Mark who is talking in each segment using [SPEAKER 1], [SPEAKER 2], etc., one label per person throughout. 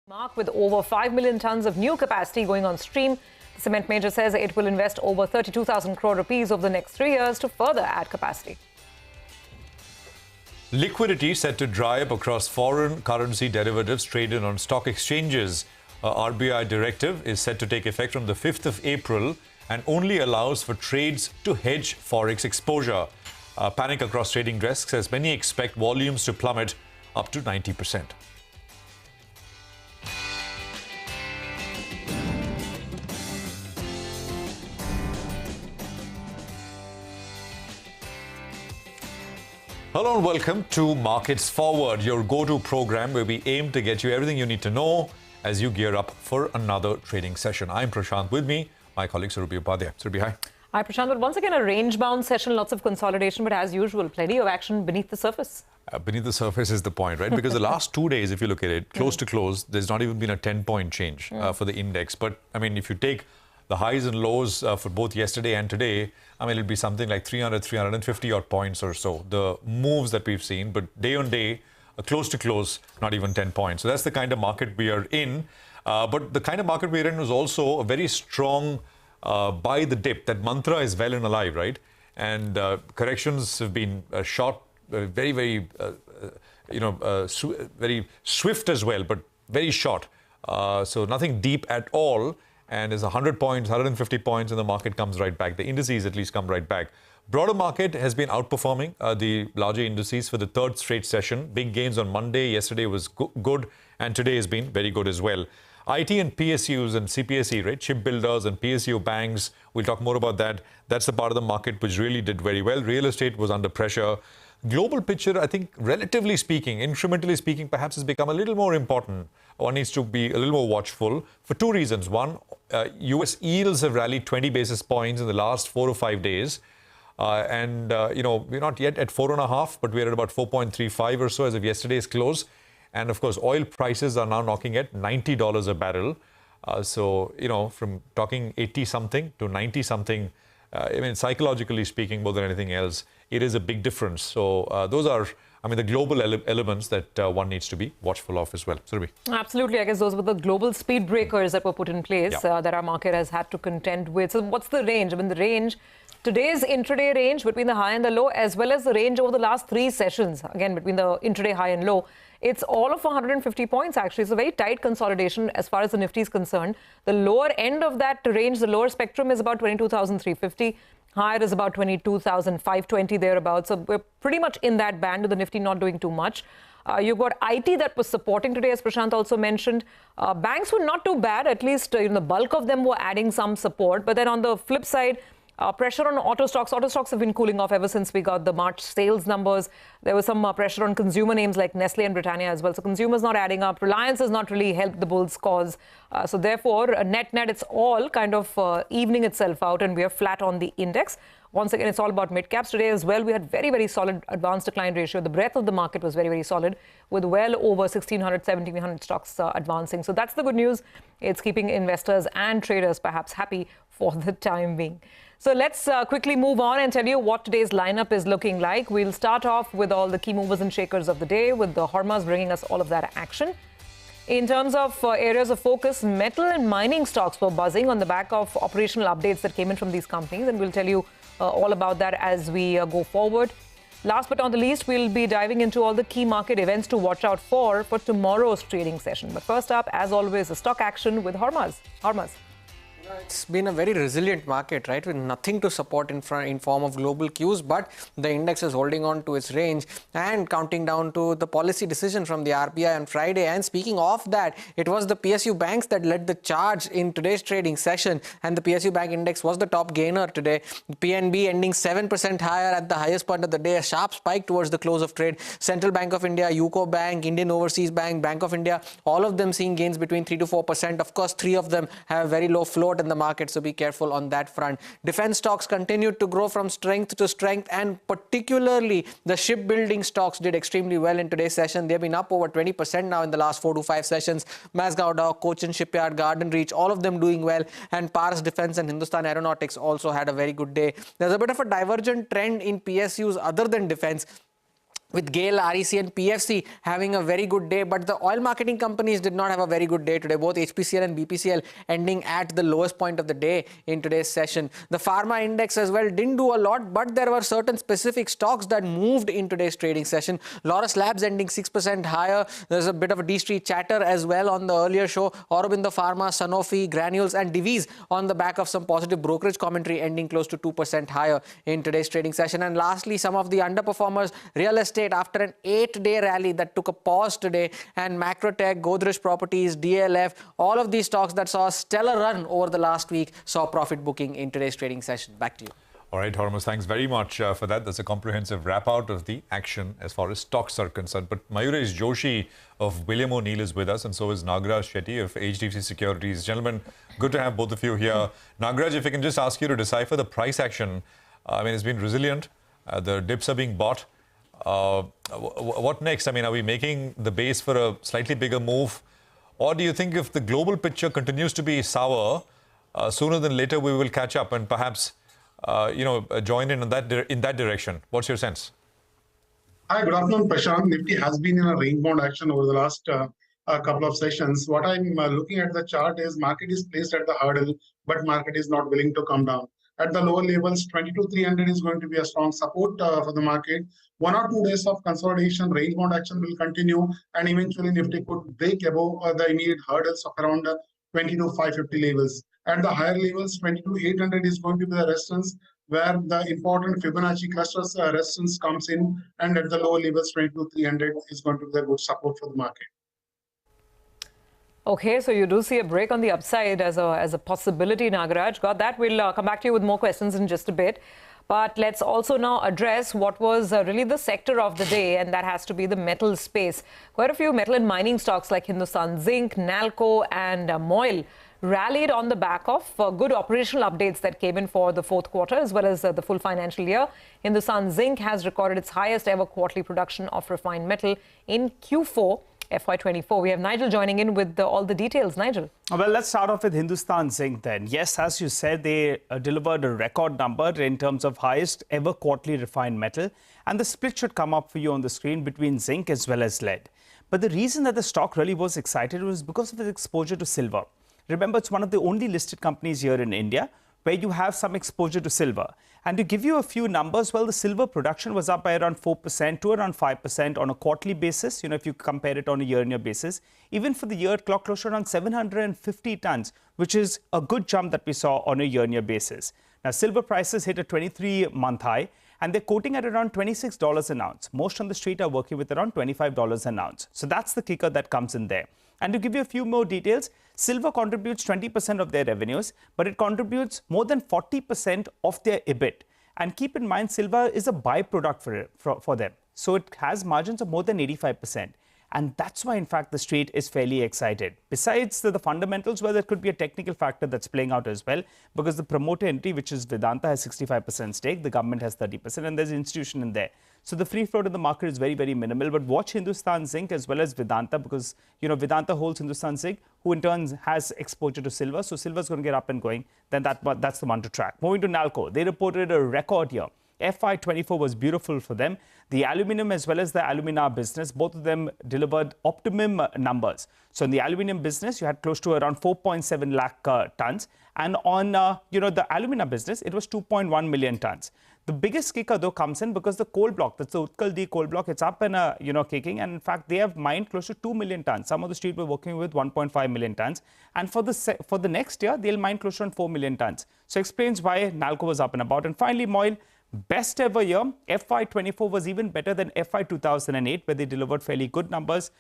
[SPEAKER 1] Mark with over 5 million tons of new capacity going on stream. The cement major says it will invest over 32,000 crore rupees over the next 3 years to further add capacity.
[SPEAKER 2] Liquidity set to dry up across foreign currency derivatives traded on stock exchanges. A RBI directive is set to take effect from the 5th of April and only allows for trades to hedge forex exposure. Panic across trading desks as many expect volumes to plummet up to 90%. Hello and welcome to Markets Forward, your go-to program where we aim to get you everything you need to know as you gear up for another trading session. I'm Prashant. With me, my colleague Surabhi Upadhyay. Surabhi, hi.
[SPEAKER 1] Hi, Prashant. But once again, a range-bound session, lots of consolidation, but as usual, plenty of action beneath the surface.
[SPEAKER 2] Beneath the surface is the point, right? Because the last 2 days, if you look at it, close to close, there's not even been a 10-point change for the index. But, I mean, if you take the highs and lows for both yesterday and today, I mean, it'll be something like 300, 350 odd points or so. The moves that we've seen, but day on day, close to close, not even 10 points. So that's the kind of market we are in. But the kind of market we're in was also a very strong buy the dip. That mantra is well and alive, right? And corrections have been short, very, very, very swift as well, but very short. So nothing deep at all. And there's 100 points, 150 points, and the market comes right back. The indices at least come right back. Broader market has been outperforming the larger indices for the third straight session. Big gains on Monday. Yesterday was good, and today has been very good as well. IT and PSUs and CPSE, right? Shipbuilders and PSU banks. We'll talk more about that. That's the part of the market which really did very well. Real estate was under pressure. Global picture, I think, relatively speaking, incrementally speaking, perhaps has become a little more important. One needs to be a little more watchful for two reasons. One, US yields have rallied 20 basis points in the last 4 or 5 days. We're not yet at 4.5, but we're at about 4.35 or so as of yesterday's close. And of course, oil prices are now knocking at $90 a barrel. From talking 80-something to 90-something, psychologically speaking, more than anything else, it is a big difference. So those are, the global elements that one needs to be watchful of as well. Surabhi.
[SPEAKER 1] Absolutely. I guess those were the global speed breakers that were put in place that our market has had to contend with. So what's the range? The range, today's intraday range between the high and the low, as well as the range over the last 3 sessions, again, between the intraday high and low, it's all of 150 points, actually. It's a very tight consolidation as far as the Nifty is concerned. The lower end of that range, the lower spectrum, is about 22,350. Higher is about 22,520 thereabouts. So we're pretty much in that band with the Nifty not doing too much. You've got IT that was supporting today, as Prashant also mentioned. Banks were not too bad. At least the bulk of them were adding some support. But then on the flip side, pressure on auto stocks. Auto stocks have been cooling off ever since we got the March sales numbers. There was some pressure on consumer names like Nestle and Britannia as well. So consumers not adding up. Reliance has not really helped the bulls' cause. So therefore, net, it's all kind of evening itself out, and we are flat on the index. Once again, it's all about mid-caps. Today as well, we had very, very solid advance decline ratio. The breadth of the market was very, very solid, with well over 1,600, 1,700 stocks advancing. So that's the good news. It's keeping investors and traders perhaps happy for the time being. So let's quickly move on and tell you what today's lineup is looking like. We'll start off with all the key movers and shakers of the day, with the Hormuz bringing us all of that action. In terms of areas of focus, metal and mining stocks were buzzing on the back of operational updates that came in from these companies, and we'll tell you all about that as we go forward. Last but not the least, we'll be diving into all the key market events to watch out for tomorrow's trading session. But first up, as always, the stock action with Hormuz.
[SPEAKER 3] It's been a very resilient market, right, with nothing to support in form of global cues, but the index is holding on to its range and counting down to the policy decision from the RBI on Friday. And speaking of that, it was the PSU banks that led the charge in today's trading session, and the PSU bank index was the top gainer today. PNB ending 7% higher at the highest point of the day, a sharp spike towards the close of trade. Central Bank of India, UCO Bank, Indian Overseas Bank, Bank of India, all of them seeing gains between 3 to 4%. Of course, 3 of them have very low float in the market, so be careful on that front. Defense stocks continued to grow from strength to strength, and particularly the shipbuilding stocks did extremely well in today's session. They've been up over 20% now in the last 4 to 5 sessions. Mazagon, Cochin Shipyard, Garden Reach, all of them doing well, and Paras Defense and Hindustan Aeronautics also had a very good day. There's a bit of a divergent trend in PSUs other than defense. with GAIL, REC and PFC having a very good day. But the oil marketing companies did not have a very good day today. Both HPCL and BPCL ending at the lowest point of the day in today's session. The pharma index as well didn't do a lot, but there were certain specific stocks that moved in today's trading session. Laurus Labs ending 6% higher. There's a bit of a D-Street chatter as well on the earlier show. Aurobindo Pharma, Sanofi, Granules and Divi's on the back of some positive brokerage commentary ending close to 2% higher in today's trading session. And lastly, some of the underperformers, real estate after an 8-day rally that took a pause today, and Macrotech, Godrej Properties, DLF, all of these stocks that saw a stellar run over the last week saw profit booking in today's trading session. Back to you.
[SPEAKER 2] All right, Hormuz, thanks very much for that. That's a comprehensive wrap out of the action as far as stocks are concerned. But Mayuresh Joshi of William O'Neill is with us, and so is Nagaraj Shetti of HDFC Securities. Gentlemen, good to have both of you here. Nagaraj, if I can just ask you to decipher the price action. I mean, it's been resilient. The dips are being bought. What next? I mean, are we making the base for a slightly bigger move? Or do you think if the global picture continues to be sour, sooner than later we will catch up and perhaps, join in that direction? What's your sense?
[SPEAKER 4] Hi, good afternoon, Prashant. Nifty has been in a range-bound action over the last couple of sessions. What I'm looking at the chart is market is placed at the hurdle, but market is not willing to come down. At the lower levels, 22,300 is going to be a strong support for the market. 1 or 2 days of consolidation, range-bound action will continue, and eventually Nifty could break above the immediate hurdles of around 22,550 levels. At the higher levels, 22,800 is going to be the resistance, where the important Fibonacci clusters resistance comes in, and at the lower levels, 22,300 is going to be the good support for the market.
[SPEAKER 1] Okay, so you do see a break on the upside as a possibility, Nagaraj. Got that. We'll come back to you with more questions in just a bit. But let's also now address what was really the sector of the day, and that has to be the metal space. Quite a few metal and mining stocks like Hind Zinc, Nalco and MOIL rallied on the back of good operational updates that came in for the fourth quarter as well as the full financial year. Hind Zinc has recorded its highest ever quarterly production of refined metal in Q4 FY24. We have Nigel joining in with all the details. Nigel.
[SPEAKER 5] Well, let's start off with Hindustan Zinc then. Yes, as you said, they delivered a record number in terms of highest ever quarterly refined metal. And the split should come up for you on the screen between zinc as well as lead. But the reason that the stock really was excited was because of its exposure to silver. Remember, it's one of the only listed companies here in India where you have some exposure to silver. And to give you a few numbers, well, the silver production was up by around 4% to around 5% on a quarterly basis, if you compare it on a year-on-year basis. Even for the year, it clocked close to around 750 tons, which is a good jump that we saw on a year-on-year basis. Now, silver prices hit a 23-month high, and they're quoting at around $26 an ounce. Most on the street are working with around $25 an ounce. So that's the kicker that comes in there. And to give you a few more details, silver contributes 20% of their revenues, but it contributes more than 40% of their EBIT. And keep in mind, silver is a byproduct for them. So it has margins of more than 85%. And that's why, in fact, the street is fairly excited. Besides the fundamentals, well, there could be a technical factor that's playing out as well, because the promoter entity, which is Vedanta, has 65% stake, the government has 30%, and there's an institution in there. So the free float in the market is very, very minimal. But watch Hindustan Zinc as well as Vedanta, because, Vedanta holds Hindustan Zinc, who in turn has exposure to silver. So silver is going to get up and going. Then that's the one to track. Moving to Nalco, they reported a record year. FY24 was beautiful for them. The aluminium as well as the alumina business, both of them delivered optimum numbers. So in the aluminium business, you had close to around 4.7 lakh tons. And on, the alumina business, it was 2.1 million tons. The biggest kicker, though, comes in because the coal block, that's the Utkal D coal block, it's up and, kicking. And in fact, they have mined close to 2 million tons. Some of the street were working with 1.5 million tons. And for the next year, they'll mine close to 4 million tons. So explains why Nalco was up and about. And finally, MOIL, best ever year. FY24 was even better than FY 2008, where they delivered fairly good numbers.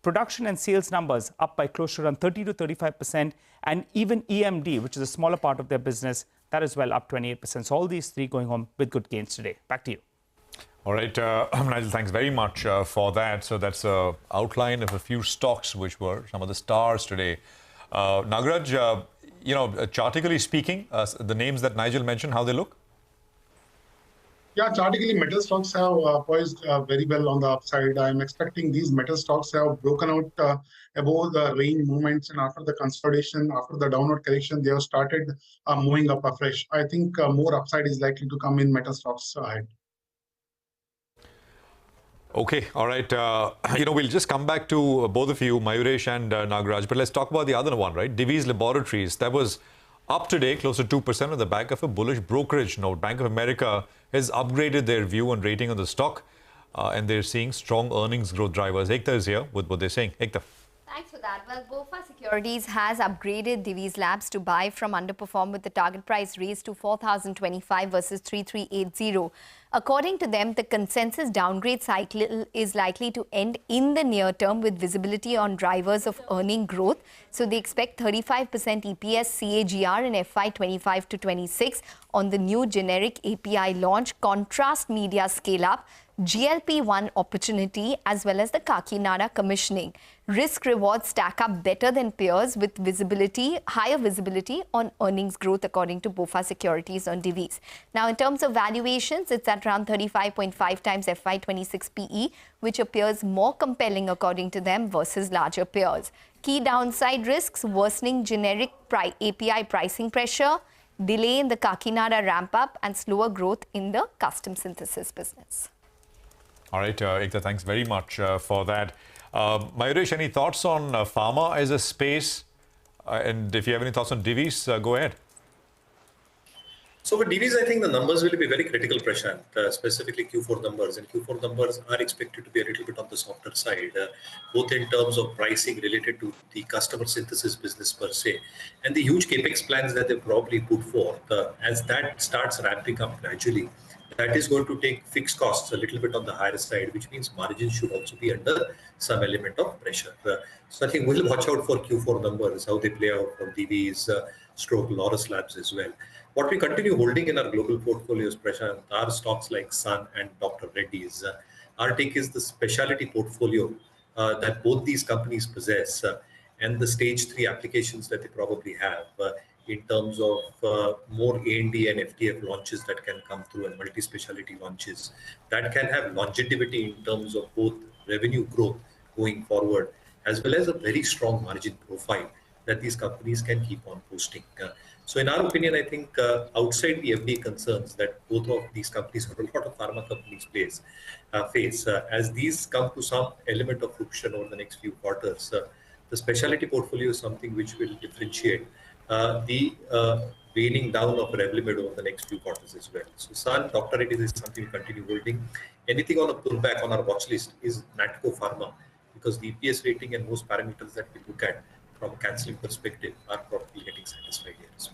[SPEAKER 5] Production and sales numbers up by close to around 30 to 35%. And even EMD, which is a smaller part of their business, that is well up 28%. So all these three going home with good gains today. Back to you.
[SPEAKER 2] All right, Nigel, thanks very much for that. So that's an outline of a few stocks which were some of the stars today. Nagaraj, chartically speaking, the names that Nigel mentioned, how they look?
[SPEAKER 4] Yeah, chartically, metal stocks have poised very well on the upside. I'm expecting these metal stocks have broken out above the range movements, and after the consolidation, after the downward correction, they have started moving up afresh. I think more upside is likely to come in metal stocks ahead.
[SPEAKER 2] Okay, all right. We'll just come back to both of you, Mayuresh and Nagaraj, but let's talk about the other one, right? Divi's Laboratories. That was up today, close to 2% on the back of a bullish brokerage note. Bank of America has upgraded their view and rating on the stock, and they're seeing strong earnings growth drivers. Ekta is here with what they're saying. Ekta.
[SPEAKER 6] Thanks for that. Well, BofA Securities has upgraded Divi's Labs to buy from underperform with the target price raised to 4,025 versus 3,380. According to them, the consensus downgrade cycle is likely to end in the near term with visibility on drivers of earning growth. So they expect 35% EPS CAGR in FY 25 to 26 on the new generic API launch, contrast media scale-up, GLP-1 opportunity as well as the Kakinada commissioning. Risk rewards stack up better than peers with higher visibility on earnings growth according to BofA Securities on Divi's. Now in terms of valuations, it's at around 35.5 times FY26 PE, which appears more compelling according to them versus larger peers. Key downside risks: worsening generic API pricing pressure, delay in the Kakinada ramp-up and slower growth in the custom synthesis business.
[SPEAKER 2] All right, Ekta, thanks very much for that. Mayuresh, any thoughts on pharma as a space? And if you have any thoughts on Divi's, go ahead.
[SPEAKER 7] So with Divi's, I think the numbers will be very critical, Prashant, specifically Q4 numbers. And Q4 numbers are expected to be a little bit on the softer side, both in terms of pricing related to the customer synthesis business per se, and the huge capex plans that they probably put forth. As that starts ramping up gradually, that is going to take fixed costs a little bit on the higher side, which means margins should also be under some element of pressure. So I think we'll watch out for Q4 numbers, how they play out for Divi's, stroke Laurus Labs as well. What we continue holding in our global portfolios, Prashant, are stocks like Sun and Dr. Reddy's. Our take is the specialty portfolio that both these companies possess and the stage 3 applications that they probably have in terms of more A&D and FTF launches that can come through and multi-speciality launches that can have longevity in terms of both revenue growth going forward as well as a very strong margin profile that these companies can keep on posting. So in our opinion, I think outside the FDA concerns that both of these companies or a lot of pharma companies face, as these come to some element of fruition over the next few quarters, the specialty portfolio is something which will differentiate the waning down of Revlimid over the next few quarters as well. So Sun, Dr. Reddy's is something we continue holding. Anything on a pullback on our watch list is Nalco Pharma, because the EPS rating and most parameters that we look at from a cancelling perspective are probably getting satisfied here as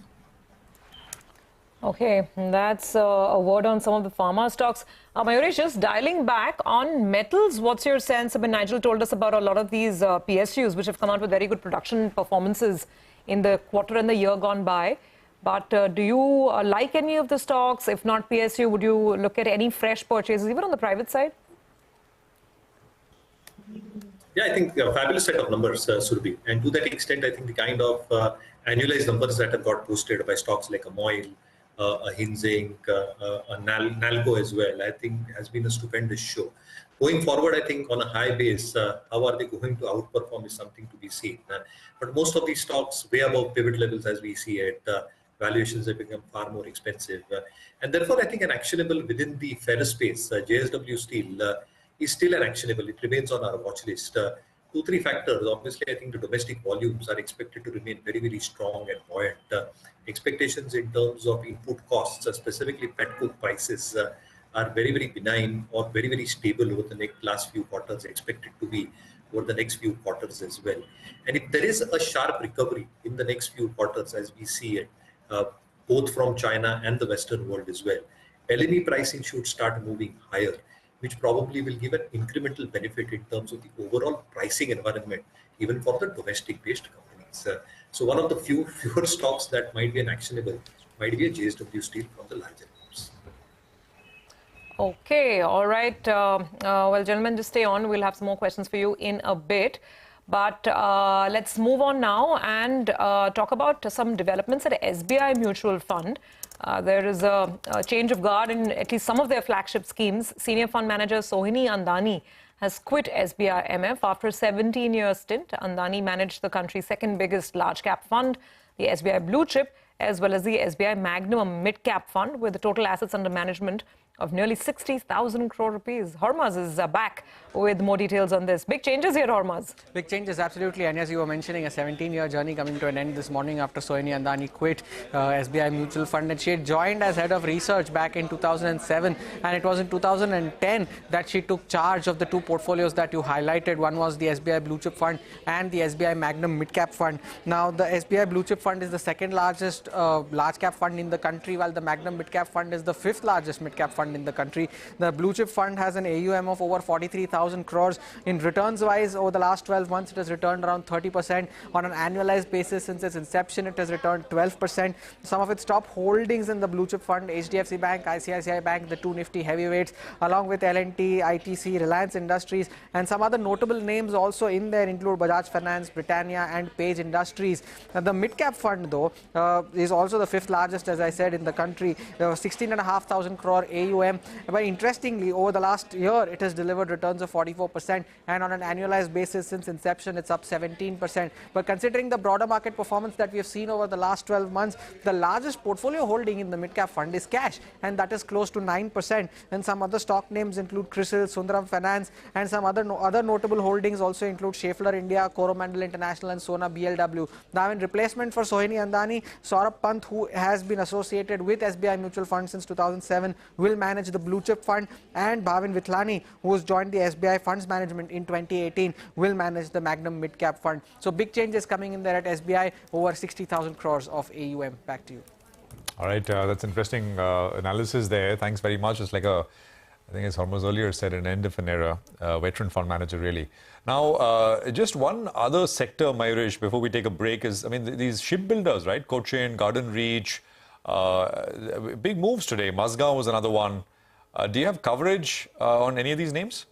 [SPEAKER 7] well.
[SPEAKER 1] Okay, that's a word on some of the pharma stocks. Mayuresh, just dialing back on metals, what's your sense? I mean, Nigel told us about a lot of these PSUs which have come out with very good production performances in the quarter and the year gone by. But do you like any of the stocks? If not PSU, would you look at any fresh purchases, even on the private side?
[SPEAKER 7] Yeah, I think a fabulous set of numbers, Surabhi. And to that extent, I think the kind of annualized numbers that have got posted by stocks like a MOIL, a Hind Zinc, a Nalco as well, I think has been a stupendous show. Going forward, I think on a high base, how are they going to outperform is something to be seen. But most of these stocks way above pivot levels as we see it. Valuations have become far more expensive. And therefore, I think an actionable within the ferrous space, JSW Steel, is still an actionable. It remains on our watch list. 2-3 factors. Obviously, I think the domestic volumes are expected to remain very, very strong and buoyant. Expectations in terms of input costs, specifically petcoke prices, are very, very benign or very, very stable over the last few quarters, expected to be over the next few quarters as well. And if there is a sharp recovery in the next few quarters as we see it, both from China and the Western world as well, LME pricing should start moving higher, which probably will give an incremental benefit in terms of the overall pricing environment, even for the domestic-based companies. So one of the fewer stocks that might be an actionable might be a JSW Steel from the larger groups.
[SPEAKER 1] Okay, all right. Well, gentlemen, just stay on. We'll have some more questions for you in a bit. But let's move on now and talk about some developments at SBI Mutual Fund. There is a change of guard in at least some of their flagship schemes. Senior fund manager Sohini Andani has quit SBI MF after a 17-year stint. Andani managed the country's second biggest large-cap fund, the SBI Blue Chip, as well as the SBI Magnum Mid-Cap Fund, with the total assets under management of nearly 60,000 crore rupees. Hormuz is back with more details on this. Big changes here, Hormuz.
[SPEAKER 3] Big changes, absolutely. And as you were mentioning, a 17-year journey coming to an end this morning after Sohini Andani quit SBI Mutual Fund. And she had joined as head of research back in 2007. And it was in 2010 that she took charge of the two portfolios that you highlighted. One was the SBI Blue Chip Fund and the SBI Magnum Mid Cap Fund. Now, the SBI Blue Chip Fund is the second largest large cap fund in the country, while the Magnum Mid Cap Fund is the fifth largest mid cap fund in the country. The Blue Chip Fund has an AUM of over 43,000 crores. In returns wise, over the last 12 months, it has returned around 30%. On an annualized basis, since its inception, it has returned 12%. Some of its top holdings in the Blue Chip Fund: HDFC Bank, ICICI Bank, the two nifty heavyweights, along with L&T, ITC, Reliance Industries, and some other notable names also in there include Bajaj Finance, Britannia, and Page Industries. The mid cap fund, though, is also the fifth largest, as I said, in the country. 16,500 crore AUM. But interestingly, over the last year, it has delivered returns of 44%, and on an annualized basis since inception, it's up 17%. But considering the broader market performance that we have seen over the last 12 months, the largest portfolio holding in the mid cap fund is cash, and that is close to 9%. And some other stock names include CRISIL, Sundaram Finance, and some other notable holdings also include Schaeffler India, Coromandel International, and Sona BLW. Now, in replacement for Sohini Andani, Saurabh Pant, who has been associated with SBI Mutual Fund since 2007, will manage the Blue Chip Fund, and Bhavin Vithlani, who has joined the SBI Funds Management in 2018, will manage the Magnum Mid Cap Fund. So big changes coming in there at SBI, over 60,000 crores of AUM. Back to you.
[SPEAKER 2] All right, that's interesting analysis there. Thanks very much. It's like I think as Hormuz earlier said, an end of an era, veteran fund manager really. Now, just one other sector, Mayuresh, before we take a break is, I mean, these shipbuilders, right? Cochin, Garden Reach, big moves today. Mazgaon was another one. Do you have coverage on any of these names?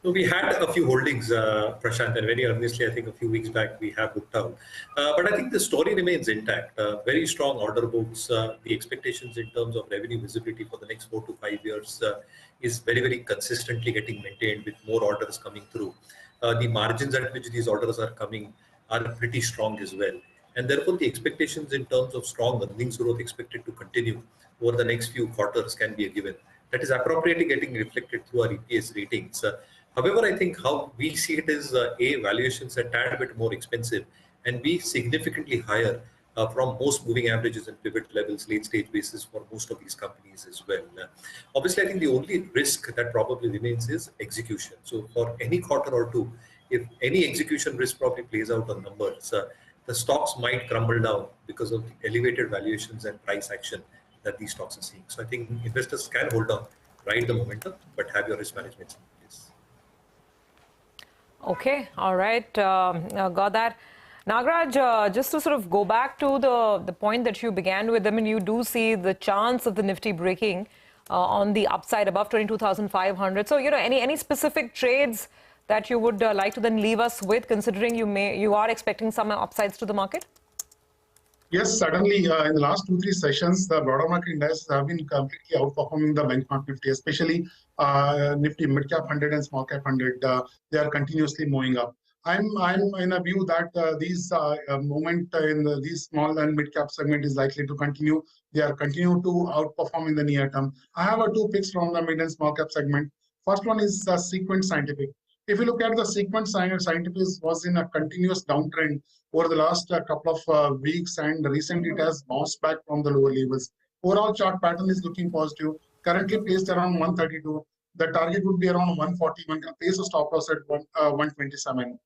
[SPEAKER 7] So we had a few holdings, Prashant, and very earnestly, I think a few weeks back, we have booked out. But I think the story remains intact. Very strong order books. The expectations in terms of revenue visibility for the next 4 to 5 years is very, very consistently getting maintained with more orders coming through. The margins at which these orders are coming are pretty strong as well. And therefore, the expectations in terms of strong earnings growth expected to continue over the next few quarters can be a given. That is appropriately getting reflected through our EPS ratings. However, I think how we see it is valuations are a tad bit more expensive, and B, significantly higher from most moving averages and pivot levels, late stage basis for most of these companies as well. Obviously, I think the only risk that probably remains is execution. So for any quarter or two, if any execution risk probably plays out on numbers, the stocks might crumble down because of the elevated valuations and price action that these stocks are seeing. So I think investors can hold on, ride the momentum, but have your risk management in place.
[SPEAKER 1] Okay, all right, got that. Nagaraj, just to sort of go back to the point that you began with, I mean, you do see the chance of the Nifty breaking on the upside above 22,500. So, you know, any specific trades that you would like to then leave us with, considering you are expecting some upsides to the market?
[SPEAKER 4] Yes, certainly. In the last 2-3 sessions, the broader market indices have been completely outperforming the benchmark Nifty, especially Nifty mid-cap 100 and small-cap 100. They are continuously moving up. I'm in a view that these movement in these small and mid-cap segment is likely to continue. They are continue to outperform in the near term. I have 2 picks from the mid and small-cap segment. First one is Sequent Scientific. If you look at the Sequent Scientific, was in a continuous downtrend over the last couple of weeks, and recently it has bounced back from the lower levels. Overall chart pattern is looking positive. Currently placed around 132. The target would be around 140. One can place a stop loss at 127.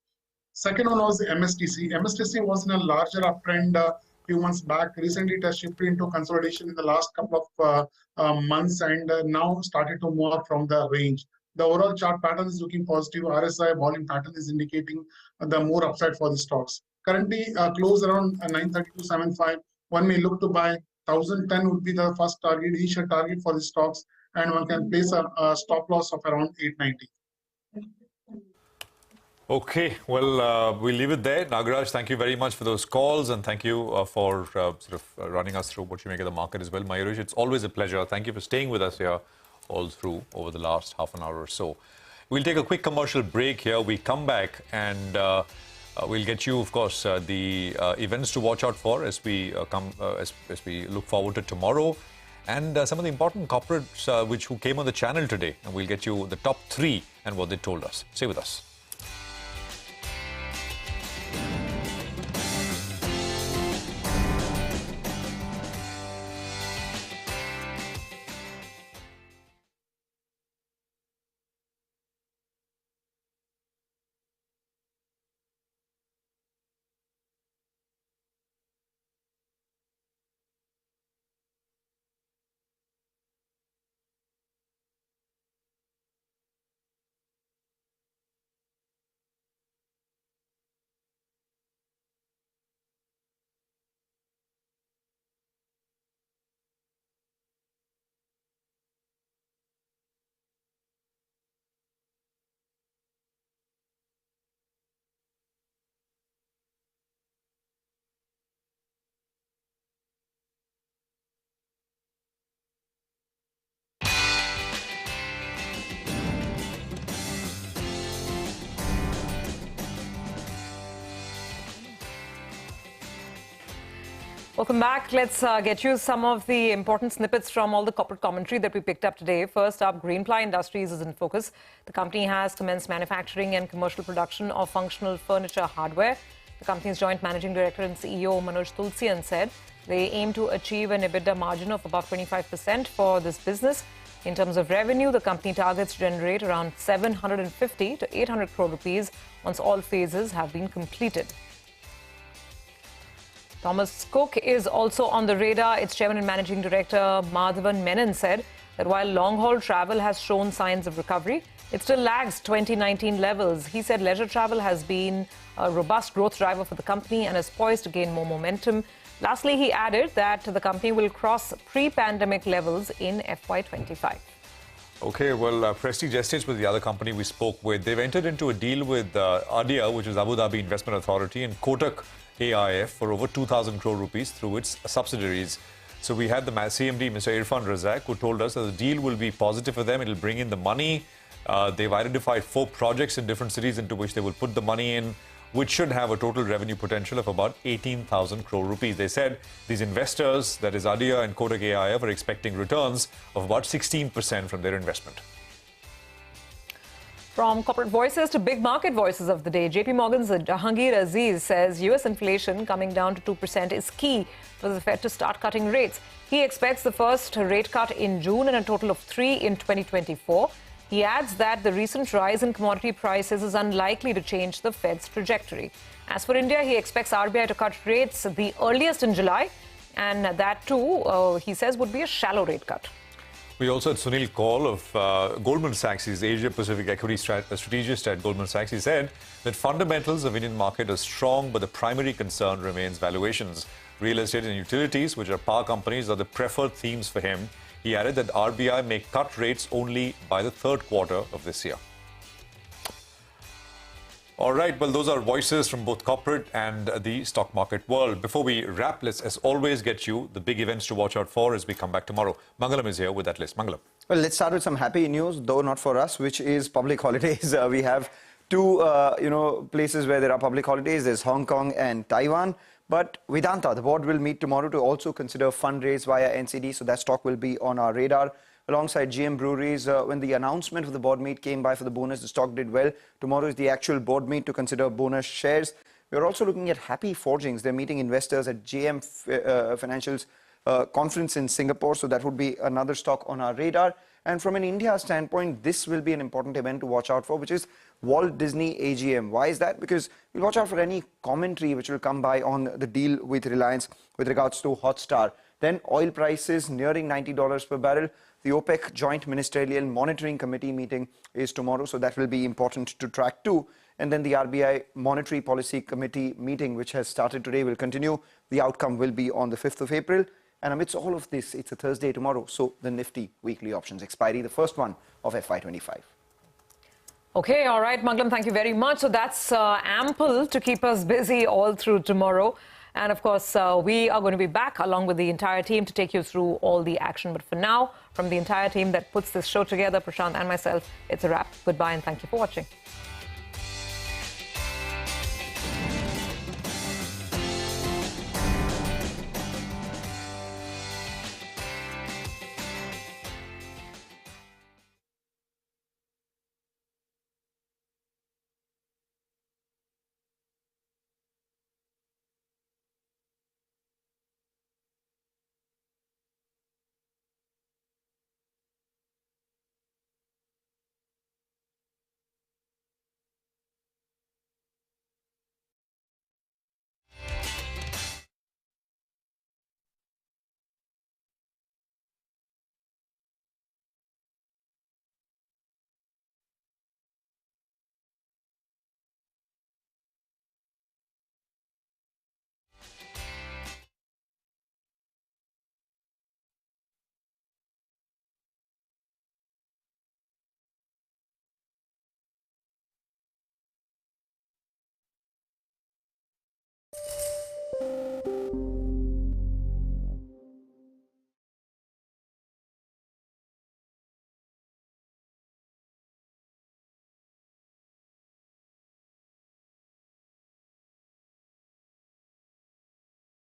[SPEAKER 4] Second one was MSTC. MSTC was in a larger uptrend few months back. Recently, it has shifted into consolidation in the last couple of months, and now started to move up from the range. The overall chart pattern is looking positive. RSI volume pattern is indicating the more upside for the stocks. Currently, close around 932.75. One may look to buy. 1,010 would be the first target, initial target for the stocks, and one can place a stop loss of around 890.
[SPEAKER 2] Okay, well, we'll leave it there. Nagaraj, thank you very much for those calls, and thank you for running us through what you make of the market as well. Mayuresh, it's always a pleasure. Thank you for staying with us here all through over the last half an hour or so. We'll take a quick commercial break here. We come back and we'll get you, of course, the events to watch out for as we as we look forward to tomorrow. and some of the important corporates who came on the channel today. And we'll get you the top 3 and what they told us. Stay with us.
[SPEAKER 1] Welcome back. Let's get you some of the important snippets from all the corporate commentary that we picked up today. First up, Greenply Industries is in focus. The company has commenced manufacturing and commercial production of functional furniture hardware. The company's joint managing director and CEO Manoj Tulsian said they aim to achieve an EBITDA margin of above 25% for this business. In terms of revenue, the company targets to generate around 750 to 800 crore rupees once all phases have been completed. Thomas Cook is also on the radar. Its chairman and managing director, Madhavan Menon, said that while long-haul travel has shown signs of recovery, it still lags 2019 levels. He said leisure travel has been a robust growth driver for the company and is poised to gain more momentum. Lastly, he added that the company will cross pre-pandemic levels in FY25.
[SPEAKER 2] Okay, well, Prestige Estates was the other company we spoke with. They've entered into a deal with ADIA, which is Abu Dhabi Investment Authority, and Kotak AIF for over 2,000 crore rupees through its subsidiaries. So we had the CMD, Mr. Irfan Razak, who told us that the deal will be positive for them. It'll bring in the money. They've identified 4 projects in different cities into which they will put the money in, which should have a total revenue potential of about 18,000 crore rupees. They said these investors, that is ADIA and Kotak AIF, are expecting returns of about 16% from their investment.
[SPEAKER 1] From corporate voices to big market voices of the day, JP Morgan's Jahangir Aziz says US inflation coming down to 2% is key for the Fed to start cutting rates. He expects the first rate cut in June and a total of 3 in 2024. He adds that the recent rise in commodity prices is unlikely to change the Fed's trajectory. As for India, he expects RBI to cut rates the earliest in July, and that too, he says, would be a shallow rate cut.
[SPEAKER 2] We also had Sunil Kaul of Goldman Sachs. He's Asia Pacific equity strategist at Goldman Sachs. He said that fundamentals of Indian market are strong, but the primary concern remains valuations. Real estate and utilities, which are power companies, are the preferred themes for him. He added that RBI may cut rates only by the 3rd quarter of this year. All right, well, those are voices from both corporate and the stock market world. Before we wrap, let's, as always, get you the big events to watch out for as we come back tomorrow. Mangalam is here with that list. Mangalam.
[SPEAKER 8] Well, let's start with some happy news, though not for us, which is public holidays. We have 2, places where there are public holidays. There's Hong Kong and Taiwan. But Vedanta, the board will meet tomorrow to also consider fundraise via NCD. So that stock will be on our radar. Alongside GM Breweries, when the announcement of the board meet came by for the bonus, the stock did well. Tomorrow is the actual board meet to consider bonus shares. We're also looking at Happy Forgings. They're meeting investors at JM Financial's conference in Singapore. So that would be another stock on our radar. And from an India standpoint, this will be an important event to watch out for, which is Walt Disney AGM. Why is that? Because we'll watch out for any commentary which will come by on the deal with Reliance with regards to Hotstar. Then oil prices nearing $90 per barrel. The OPEC Joint Ministerial Monitoring Committee meeting is tomorrow, so that will be important to track too. And then the RBI Monetary Policy Committee meeting, which has started today, will continue. The outcome will be on the 5th of April. And amidst all of this, it's a Thursday tomorrow, so the Nifty weekly options expiry, the first one of FY25.
[SPEAKER 1] Okay, all right, Mangalam, thank you very much. So that's ample to keep us busy all through tomorrow. And of course, we are going to be back along with the entire team to take you through all the action. But for now, from the entire team that puts this show together, Prashant and myself, it's a wrap. Goodbye and thank you for watching.